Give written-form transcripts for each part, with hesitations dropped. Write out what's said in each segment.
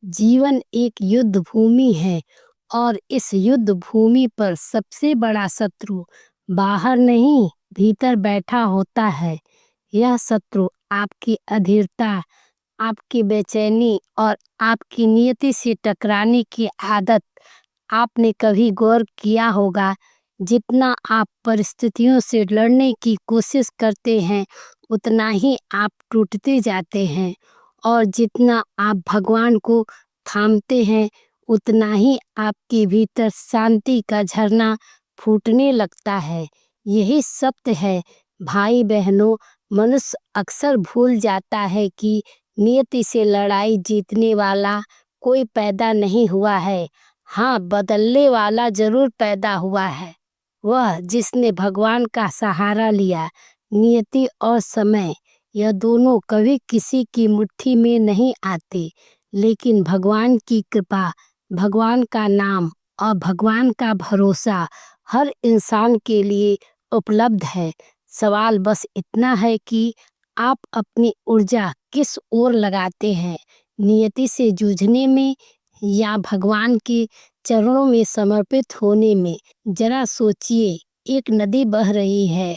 जीवन एक युद्ध भूमि है और इस युद्ध भूमि पर सबसे बड़ा शत्रु बाहर नहीं भीतर बैठा होता है। यह शत्रु आपकी अधीरता, आपकी बेचैनी और आपकी नियति से टकराने की आदत। आपने कभी गौर किया होगा, जितना आप परिस्थितियों से लड़ने की कोशिश करते हैं उतना ही आप टूटते जाते हैं, और जितना आप भगवान को थामते हैं उतना ही आपके भीतर शांति का झरना फूटने लगता है। यही सत्य है भाई बहनों। मनुष्य अक्सर भूल जाता है कि नियति से लड़ाई जीतने वाला कोई पैदा नहीं हुआ है। हाँ, बदलने वाला जरूर पैदा हुआ है, वह जिसने भगवान का सहारा लिया। नियति और समय, यह दोनों कभी किसी की मुट्ठी में नहीं आते, लेकिन भगवान की कृपा, भगवान का नाम और भगवान का भरोसा हर इंसान के लिए उपलब्ध है। सवाल बस इतना है कि आप अपनी ऊर्जा किस ओर लगाते हैं, नियति से जूझने में या भगवान के चरणों में समर्पित होने में। जरा सोचिए, एक नदी बह रही है,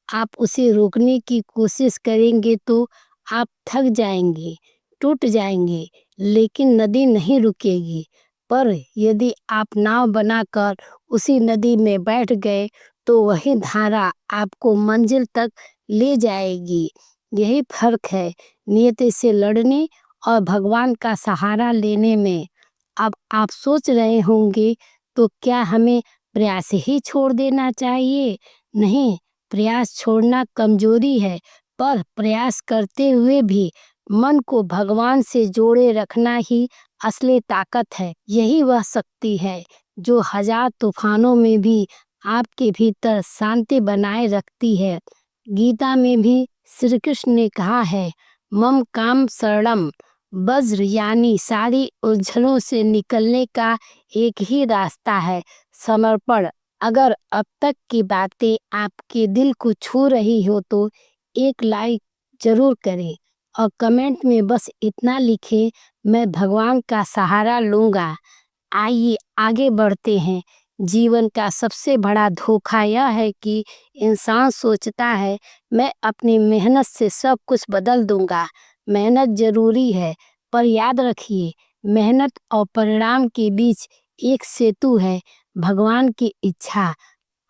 आप उसे रोकने की कोशिश करेंगे तो आप थक जाएंगे, टूट जाएंगे, लेकिन नदी नहीं रुकेगी। पर यदि आप नाव बनाकर उसी नदी में बैठ गए तो वही धारा आपको मंजिल तक ले जाएगी। यही फर्क है नियति से लड़ने और भगवान का सहारा लेने में। अब आप सोच रहे होंगे, तो क्या हमें प्रयास ही छोड़ देना चाहिए? नहीं, प्रयास छोड़ना कमजोरी है, पर प्रयास करते हुए भी मन को भगवान से जोड़े रखना ही असली ताकत है। यही वह शक्ति है जो हजार तूफानों में भी आपके भीतर शांति बनाए रखती है। गीता में भी श्री कृष्ण ने कहा है, मम काम शरणम। वज्र यानी सारी उलझनों से निकलने का एक ही रास्ता है, समर्पण। अगर अब तक की बातें आपके दिल को छू रही हो तो एक लाइक जरूर करें और कमेंट में बस इतना लिखें, मैं भगवान का सहारा लूँगा। आइए आगे बढ़ते हैं। जीवन का सबसे बड़ा धोखा यह है कि इंसान सोचता है, मैं अपनी मेहनत से सब कुछ बदल दूंगा। मेहनत जरूरी है, पर याद रखिए, मेहनत और परिणाम के बीच एक सेतु है, भगवान की इच्छा।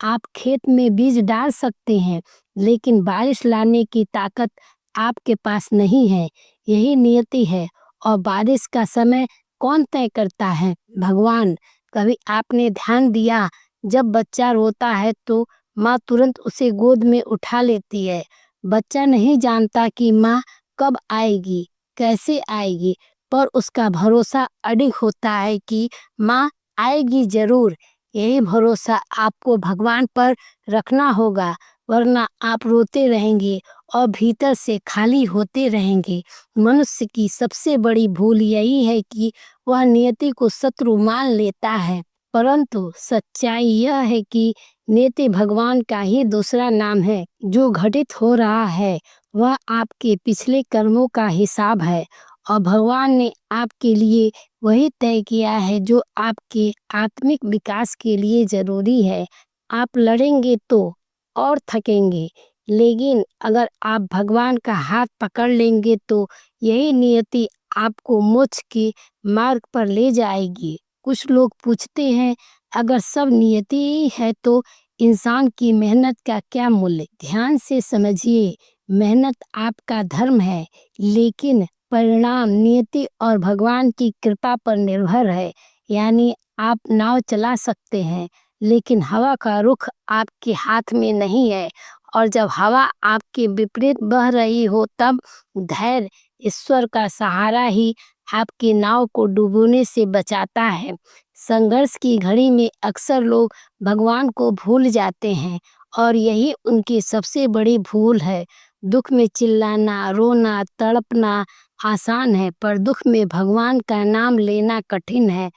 आप खेत में बीज डाल सकते हैं, लेकिन बारिश लाने की ताकत आपके पास नहीं है। यही नियति है, और बारिश का समय कौन तय करता है? भगवान। कभी आपने ध्यान दिया, जब बच्चा रोता है तो माँ तुरंत उसे गोद में उठा लेती है। बच्चा नहीं जानता कि माँ कब आएगी, कैसे आएगी, पर उसका भरोसा अडिग होता है कि माँ आएगी जरूर। यही भरोसा आपको भगवान पर रखना होगा, वरना आप रोते रहेंगे और भीतर से खाली होते रहेंगे। मनुष्य की सबसे बड़ी भूल यही है कि वह नियति को शत्रु मान लेता है, परंतु सच्चाई यह है कि नियति भगवान का ही दूसरा नाम है। जो घटित हो रहा है वह आपके पिछले कर्मों का हिसाब है, और भगवान ने आपके लिए वही तय किया है जो आपके आत्मिक विकास के लिए जरूरी है। आप लड़ेंगे तो और थकेंगे, लेकिन अगर आप भगवान का हाथ पकड़ लेंगे तो यही नियति आपको मोक्ष के मार्ग पर ले जाएगी। कुछ लोग पूछते हैं, अगर सब नियति ही है तो इंसान की मेहनत का क्या मूल्य? ध्यान से समझिए, मेहनत आपका धर्म है, लेकिन परिणाम नियति और भगवान की कृपा पर निर्भर है। यानी आप नाव चला सकते हैं, लेकिन हवा का रुख आपके हाथ में नहीं है, और जब हवा आपके विपरीत बह रही हो तब धैर्य, ईश्वर का सहारा ही आपकी नाव को डूबने से बचाता है। संघर्ष की घड़ी में अक्सर लोग भगवान को भूल जाते हैं, और यही उनकी सबसे बड़ी भूल है। दुख में चिल्लाना, रोना, तड़पना आसान है, पर दुख में भगवान का नाम लेना कठिन है।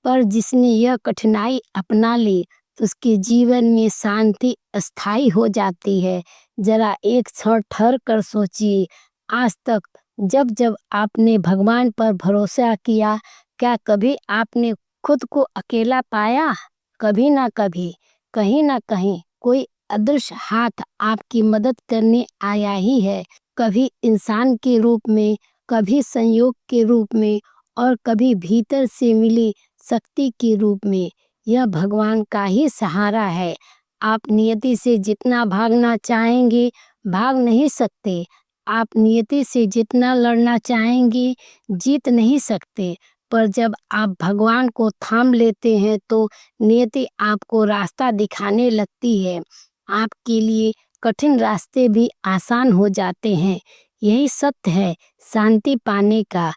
पर जिसने यह कठिनाई अपना ली, तो उसके जीवन में शांति स्थायी हो जाती है। जरा एक क्षण ठहर कर सोचिए, आज तक जब जब आपने भगवान पर भरोसा किया, क्या कभी आपने खुद को अकेला पाया? कभी ना कभी, कहीं ना कहीं कोई अदृश्य हाथ आपकी मदद करने आया ही है। कभी इंसान के रूप में, कभी संयोग के रूप में और कभी भीतर से मिली शक्ति के रूप में। यह भगवान का ही सहारा है। आप नियति से जितना भागना चाहेंगे, भाग नहीं सकते। आप नियति से जितना लड़ना चाहेंगे, जीत नहीं सकते। पर जब आप भगवान को थाम लेते हैं तो नियति आपको रास्ता दिखाने लगती है। आपके लिए कठिन रास्ते भी आसान हो जाते हैं। यही सत्य है शांति पाने का।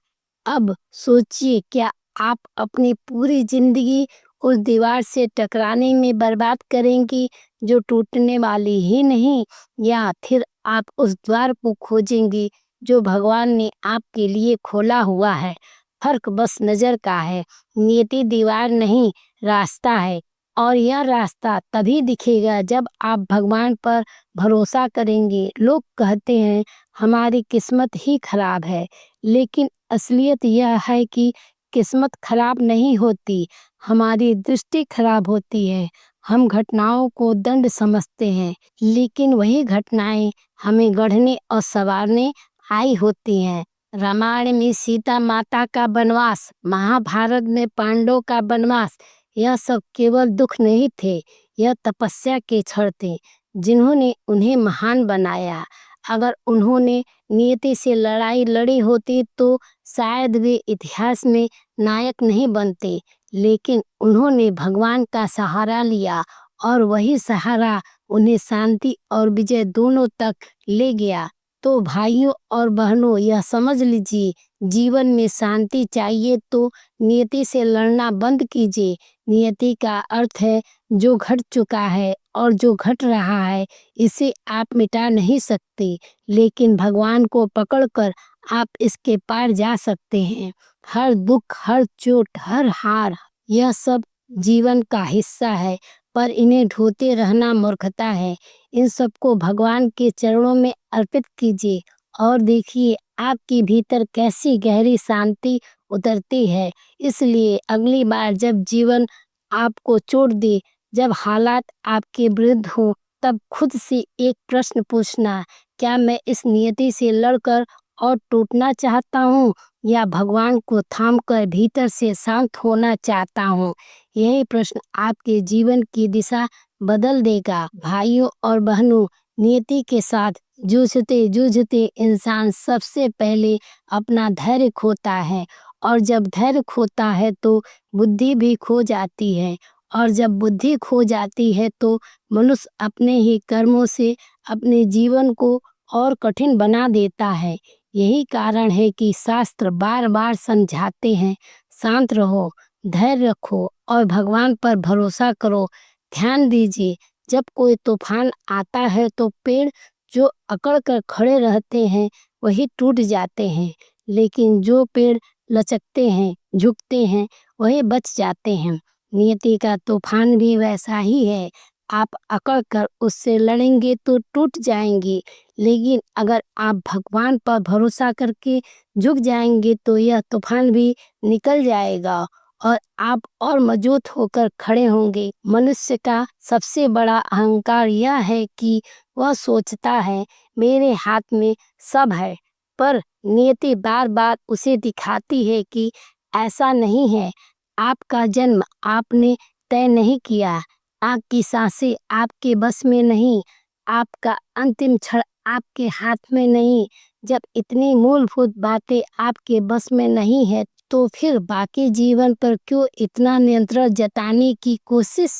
अब सोचिए, क्या आप अपनी पूरी जिंदगी उस दीवार से टकराने में बर्बाद करेंगी जो टूटने वाली ही नहीं, या फिर आप उस द्वार को खोजेंगी जो भगवान ने आपके लिए खोला हुआ है? फर्क बस नजर का है। नियति दीवार नहीं, रास्ता है। और यह रास्ता तभी दिखेगा जब आप भगवान पर भरोसा करेंगे। लोग कहते हैं हमारी किस्मत ही खराब है, लेकिन असलियत यह है कि किस्मत खराब नहीं होती, हमारी दृष्टि खराब होती है। हम घटनाओं को दंड समझते हैं, लेकिन वही घटनाएं हमें गढ़ने और संवारने आई होती हैं। रामायण में सीता माता का वनवास, महाभारत में पांडवों का वनवास, यह सब केवल दुख नहीं थे, यह तपस्या के क्षण थे जिन्होंने उन्हें महान बनाया। अगर उन्होंने नियति से लड़ाई लड़ी होती तो शायद वे इतिहास में नायक नहीं बनते, लेकिन उन्होंने भगवान का सहारा लिया और वही सहारा उन्हें शांति और विजय दोनों तक ले गया। तो भाइयों और बहनों, यह समझ लीजिए, जीवन में शांति चाहिए तो नियति से लड़ना बंद कीजिए। नियति का अर्थ है जो घट चुका है और जो घट रहा है, इसे आप मिटा नहीं सकते, लेकिन भगवान को पकड़कर आप इसके पार जा सकते हैं। हर दुख, हर चोट, हर हार, यह सब जीवन का हिस्सा है, पर इन्हें ढोते रहना मूर्खता है। इन सबको भगवान के चरणों में अर्पित कीजिए और देखिए आपके भीतर कैसी गहरी शांति उतरती है। इसलिए अगली बार जब जीवन आपको चोट दे, जब हालात आपके विरुद्ध हो, तब खुद से एक प्रश्न पूछना, क्या मैं इस नियति से लड़कर और टूटना चाहता हूँ, या भगवान को थामकर भीतर से शांत होना चाहता हूँ? यही प्रश्न आपके जीवन की दिशा बदल देगा। भाइयों और बहनों, नियति के साथ जूझते जूझते इंसान सबसे पहले अपना धैर्य खोता है, और जब धैर्य खोता है तो बुद्धि भी खो जाती है, और जब बुद्धि खो जाती है तो मनुष्य अपने ही कर्मों से अपने जीवन को और कठिन बना देता है। यही कारण है कि शास्त्र बार बार समझाते हैं, शांत रहो, धैर्य रखो और भगवान पर भरोसा करो। ध्यान दीजिए, जब कोई तूफान आता है तो पेड़ जो अकड़ कर खड़े रहते हैं वही टूट जाते हैं, लेकिन जो पेड़ लचकते हैं, झुकते हैं, वही बच जाते हैं। नियति का तूफान भी वैसा ही है। आप अकड़ कर उससे लड़ेंगे तो टूट जाएंगे, लेकिन अगर आप भगवान पर भरोसा करके झुक जाएंगे तो यह तूफान भी निकल जाएगा और आप और मजबूत होकर खड़े होंगे। मनुष्य का सबसे बड़ा अहंकार यह है कि वह सोचता है मेरे हाथ में सब है, पर नियति बार बार उसे दिखाती है कि ऐसा नहीं है। आपका जन्म आपने तय नहीं किया, आपकी सांसें आपके बस में नहीं, आपका अंतिम क्षण आपके हाथ में नहीं। जब इतनी मूलभूत बातें आपके बस में नहीं है तो फिर बाकी जीवन पर क्यों इतना नियंत्रण जताने की कोशिश?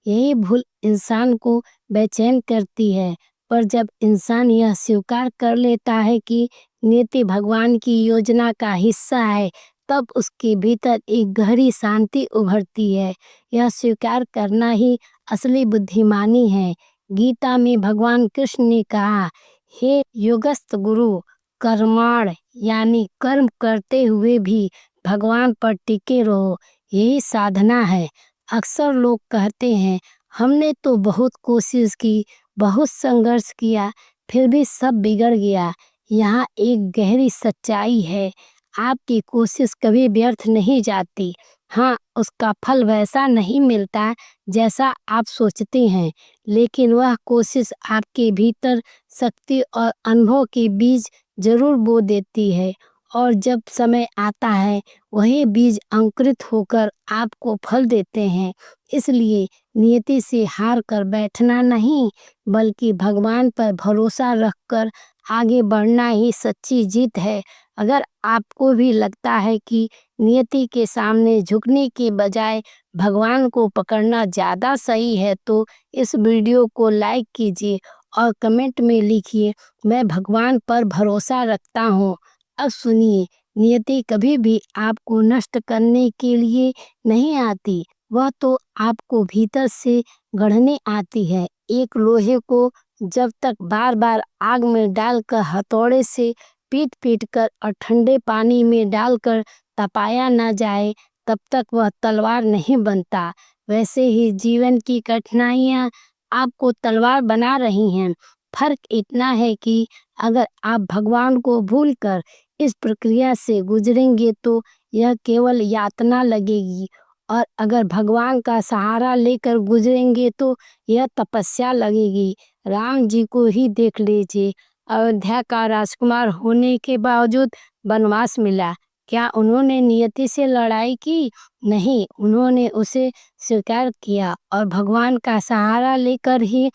यही भूल इंसान को बेचैन करती है। पर जब इंसान यह स्वीकार कर लेता है कि नियति भगवान की योजना का हिस्सा है, तब उसके भीतर एक गहरी शांति उभरती है। यह स्वीकार करना ही असली बुद्धिमानी है। गीता में भगवान कृष्ण ने कहा, हे योगस्थ गुरु, कर्माण यानी कर्म करते हुए भी भगवान पर टिके रहो, यही साधना है। अक्सर लोग कहते हैं हमने तो बहुत कोशिश की, बहुत संघर्ष किया, फिर भी सब बिगड़ गया। यहाँ एक गहरी सच्चाई है। आपकी कोशिश कभी व्यर्थ नहीं जाती। हाँ, उसका फल वैसा नहीं मिलता जैसा आप सोचते हैं, लेकिन वह कोशिश आपके भीतर शक्ति और अनुभव के बीज ज़रूर बो देती है। और जब समय आता है, वही बीज अंकुरित होकर आपको फल देते हैं। इसलिए नियति से हार कर बैठना नहीं, बल्कि भगवान पर भरोसा रखकर आगे बढ़ना ही सच्ची जीत है। अगर आपको भी लगता है कि नियति के सामने झुकने के बजाय भगवान को पकड़ना ज़्यादा सही है, तो इस वीडियो को लाइक कीजिए और कमेंट में लिखिए, मैं भगवान पर भरोसा रखता हूँ। अब सुनिए, नियति कभी भी आपको नष्ट करने के लिए नहीं आती, वह तो आपको भीतर से गढ़ने आती है। एक लोहे को जब तक बार बार आग में डालकर हथौड़े से पीट कर और ठंडे पानी में डालकर तपाया ना जाए, तब तक वह तलवार नहीं बनता। वैसे ही जीवन की कठिनाइयाँ आपको तलवार बना रही हैं। फर्क इतना है कि अगर आप भगवान को भूलकर इस प्रक्रिया से गुजरेंगे तो यह केवल यातना लगेगी, और अगर भगवान का सहारा लेकर गुजरेंगे तो यह तपस्या लगेगी। राम जी को ही देख लीजिए, अयोध्या का राजकुमार होने के बावजूद वनवास मिला। क्या उन्होंने नियति से लड़ाई की? नहीं, उन्होंने उसे स्वीकार किया और भगवान का सहारा लेकर ही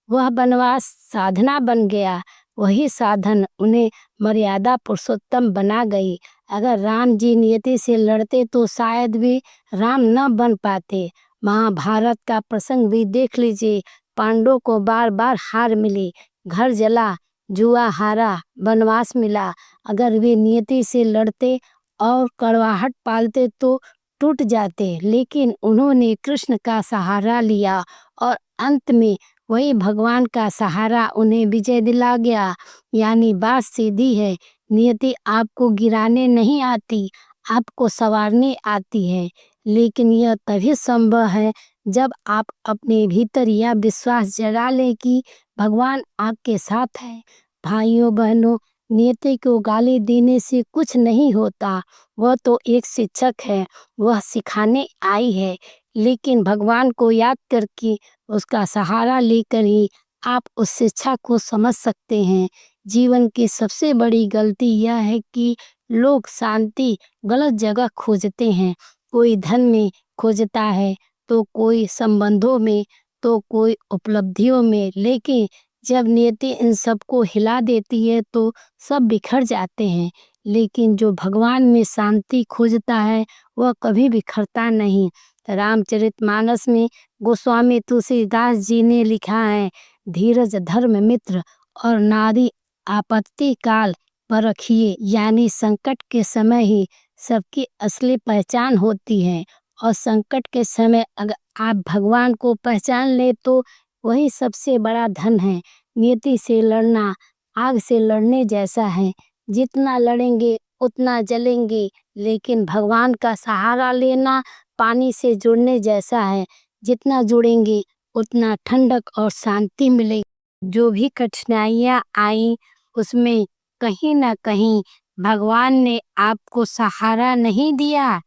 वह वनवास साधना बन गया। वही साधन उन्हें मर्यादा पुरुषोत्तम बना गई। अगर राम जी नियति से लड़ते तो शायद वे राम न बन पाते। महाभारत का प्रसंग भी देख लीजिए, पांडवों को बार बार हार मिली, घर जला, जुआ हारा, वनवास मिला। अगर वे नियति से लड़ते और कड़वाहट पालते तो टूट जाते, लेकिन उन्होंने कृष्ण का सहारा लिया और अंत में वही भगवान का सहारा उन्हें विजय दिला गया। यानी बात सीधी है, नियति आपको गिराने नहीं आती, आपको संवारने आती है। लेकिन यह तभी संभव है जब आप अपने भीतर यह विश्वास जगा लें कि भगवान आपके साथ है। भाइयों बहनों, नियति को गाली देने से कुछ नहीं होता, वह तो एक शिक्षक है, वह सिखाने आई है। लेकिन भगवान को याद करके उसका सहारा लेकर ही आप उस शिक्षा को समझ सकते हैं। जीवन की सबसे बड़ी गलती यह है कि लोग शांति गलत जगह खोजते हैं। कोई धन में खोजता है, तो कोई संबंधों में, तो कोई उपलब्धियों में, लेकिन जब नियति इन सबको हिला देती है तो सब बिखर जाते हैं। लेकिन जो भगवान में शांति खोजता है, वह कभी बिखरता नहीं। रामचरितमानस में गोस्वामी तुलसीदास जी ने लिखा है, धीरज धर्म मित्र और नारी आपत्ति काल पर रखिए। यानी संकट के समय ही सबकी असली पहचान होती है, और संकट के समय अगर आप भगवान को पहचान ले तो वही सबसे बड़ा धन है। नियति से लड़ना आग से लड़ने जैसा है, जितना लड़ेंगे उतना जलेंगे, लेकिन भगवान का सहारा लेना पानी से जुड़ने जैसा है, जितना जुड़ेंगे उतना ठंडक और शांति मिलेगी। जो भी कठिनाइयाँ आई, उसमें कहीं ना कहीं भगवान ने आपको सहारा नहीं दिया।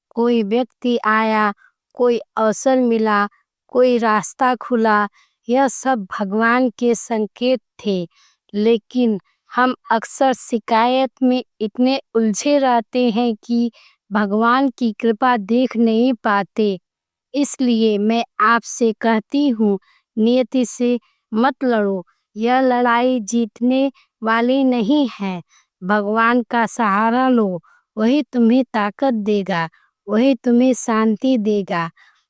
कोई व्यक्ति आया, कोई अवसर मिला, कोई रास्ता खुला, यह सब भगवान के संकेत थे। लेकिन हम अक्सर शिकायत में इतने उलझे रहते हैं कि भगवान की कृपा देख नहीं पाते। इसलिए मैं आपसे कहती हूँ, नियति से मत लड़ो, यह लड़ाई जीतने वाली नहीं है। भगवान का सहारा लो, वही तुम्हें ताकत देगा, वही तुम्हें शांति देगा।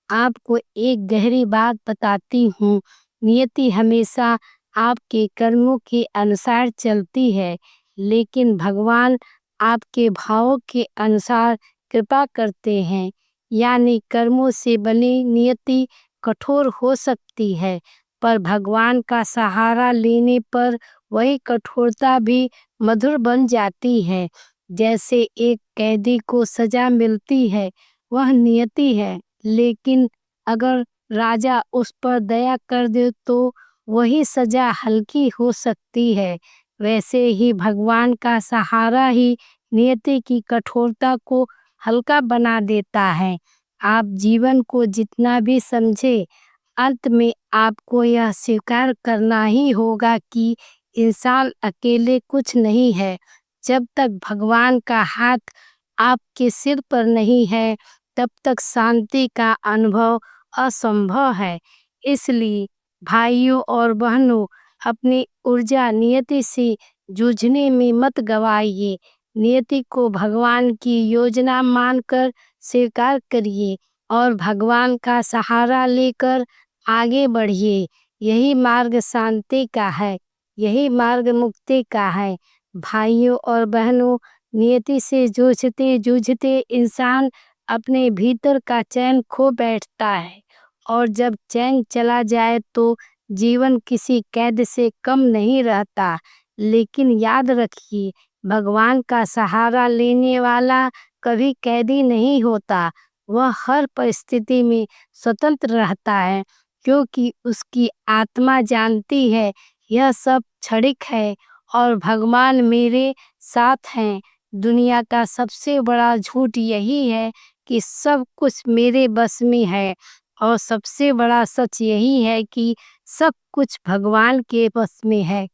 आपको एक गहरी बात बताती हूँ, नियति हमेशा आपके कर्मों के अनुसार चलती है, लेकिन भगवान आपके भावों के अनुसार कृपा करते हैं। यानी कर्मों से बनी नियति कठोर हो सकती है, पर भगवान का सहारा लेने पर वही कठोरता भी मधुर बन जाती है। जैसे एक कैदी को सजा मिलती है, वह नियति है, लेकिन अगर राजा उस पर दया कर दे तो वही सजा हल्की हो सकती है। वैसे ही भगवान का सहारा ही नियति की कठोरता को हल्का बना देता है। आप जीवन को जितना भी समझे, अंत में आपको यह स्वीकार करना ही होगा कि इंसान अकेले कुछ नहीं है। जब तक भगवान का हाथ आपके सिर पर नहीं है, तब तक शांति का अनुभव असंभव है। इसलिए भाइयों और बहनों, अपनी ऊर्जा नियति से जूझने में मत गवाइए। नियति को भगवान की योजना मानकर स्वीकार करिए और भगवान का सहारा लेकर आगे बढ़िए। यही मार्ग शांति का है, यही मार्ग मुक्ति का है। भाइयों और बहनों, नियति से जूझते जूझते इंसान अपने भीतर का चैन खो बैठता है, और जब चैन चला जाए तो जीवन किसी कैद से कम नहीं रहता। लेकिन याद रखिए, भगवान का सहारा लेने वाला कभी कैदी नहीं होता। वह हर परिस्थिति में स्वतंत्र रहता है, क्योंकि उसकी आत्मा जानती है यह सब क्षणिक है और भगवान मेरे साथ हैं। दुनिया का सबसे बड़ा झूठ यही है कि सब कुछ मेरे बस में है, और सबसे बड़ा सच यही है कि सब कुछ भगवान के बस में है।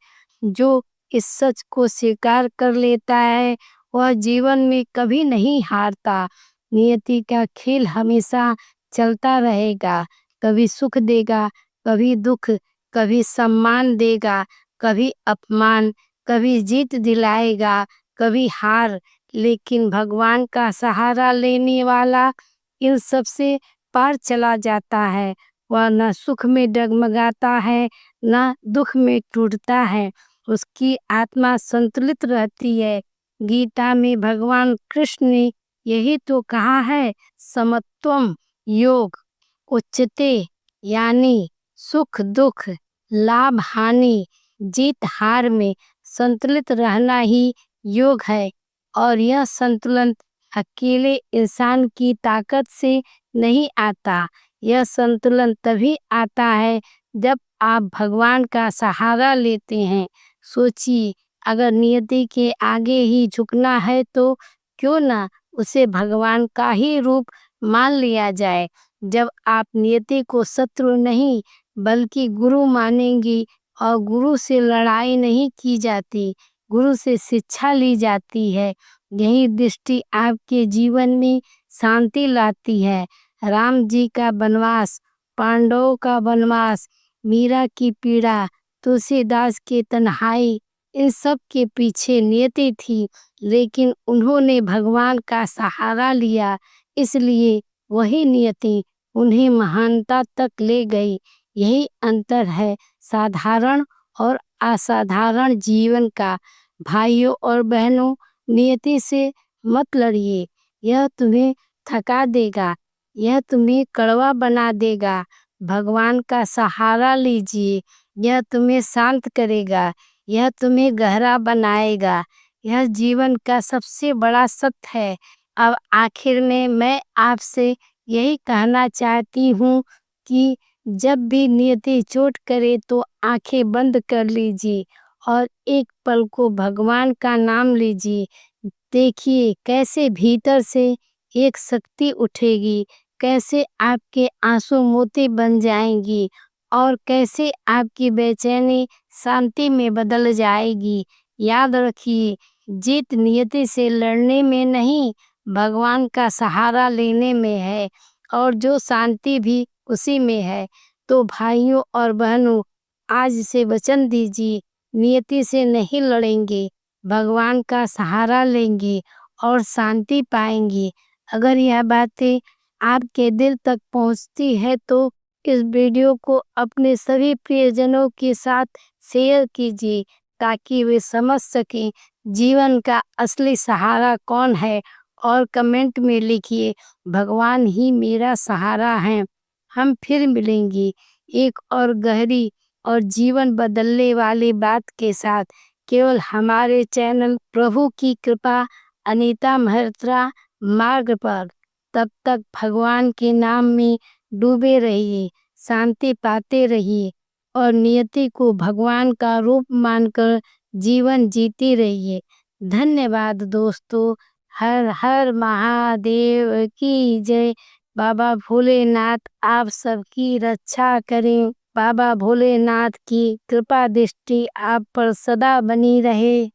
जो इस सच को स्वीकार कर लेता है, वह जीवन में कभी नहीं हारता। नियति का खेल हमेशा चलता रहेगा, कभी सुख देगा, कभी दुख, कभी सम्मान देगा, कभी अपमान, कभी जीत दिलाएगा, कभी हार। लेकिन भगवान का सहारा लेने वाला इन सब से पार चला जाता है। वह न सुख में डगमगाता है, न दुख में टूटता है। उसकी आत्मा संतुलित रहती है। गीता में भगवान कृष्ण ने यही तो कहा है, समत्वम योग उच्यते, यानी सुख दुख, लाभ हानि, जीत हार में संतुलित रहना ही योग है। और यह संतुलन अकेले इंसान की ताकत से नहीं आता। यह संतुलन तभी आता है जब आप भगवान का सहारा लेते हैं। सोचिए, अगर नियति के आगे ही झुकना है तो क्यों ना उसे भगवान का ही रूप मान लिया जाए। जब आप नियति को शत्रु नहीं बल्कि गुरु मानेंगी, और गुरु से लड़ाई नहीं की जाती, गुरु से शिक्षा ली जाती है, यही दृष्टि आपके जीवन में शांति लाती है। राम जी का वनवास, पांडवों का वनवास, मीरा की पीड़ा, तुलसीदास की तन्हाई, इन सब के पीछे नियति थी, लेकिन उन्होंने भगवान का सहारा लिया, इसलिए वही नियति उन्हें महानता तक ले गई। यही अंतर है साधारण और असाधारण जीवन का। भाइयों और बहनों, नियति से मत लड़िए, यह तुम्हें थका देगा, यह तुम्हें कड़वा बना देगा। भगवान का सहारा लीजिए, यह तुम्हें शांत करेगा, यह तुम्हें गहरा बनाएगा। यह जीवन का सबसे बड़ा सत्य है। अब आखिर में मैं आपसे यही कहना चाहती हूँ कि जब भी नियति चोट करे तो आंखें बंद कर लीजिए और एक पल को भगवान का नाम लीजिए। देखिए कैसे भीतर से एक शक्ति उठेगी, कैसे आपके आंसू मोती बन जाएंगी, और कैसे आपकी बेचैनी शांति में बदल जाएगी। याद रखिए, जीत नियति से लड़ने में नहीं, भगवान का सहारा लेने में है, और जो शांति भी उसी में है। तो भाइयों और बहनों, आज से वचन दीजिए, नियति से नहीं लड़ेंगे, भगवान का सहारा लेंगे और शांति पाएंगे। अगर यह बातें आपके दिल तक पहुंचती है तो इस वीडियो को अपने सभी प्रियजनों के साथ शेयर कीजिए, ताकि वे समझ सकें जीवन का असली सहारा कौन है। और कमेंट में लिखिए, भगवान ही मेरा सहारा है। हम फिर मिलेंगे एक और गहरी और जीवन बदलने वाली बात के साथ, केवल हमारे चैनल प्रभु की कृपा अनीता मेहत्रा मार्ग पर। तब तक भगवान के नाम में डूबे रहिए, शांति पाते रहिए और नियति को भगवान का रूप मानकर जीवन जीते रहिए। धन्यवाद दोस्तों। हर हर महादेव की जय। बाबा भोलेनाथ आप सबकी रक्षा करें। बाबा भोलेनाथ की कृपा दृष्टि आप पर सदा बनी रहे।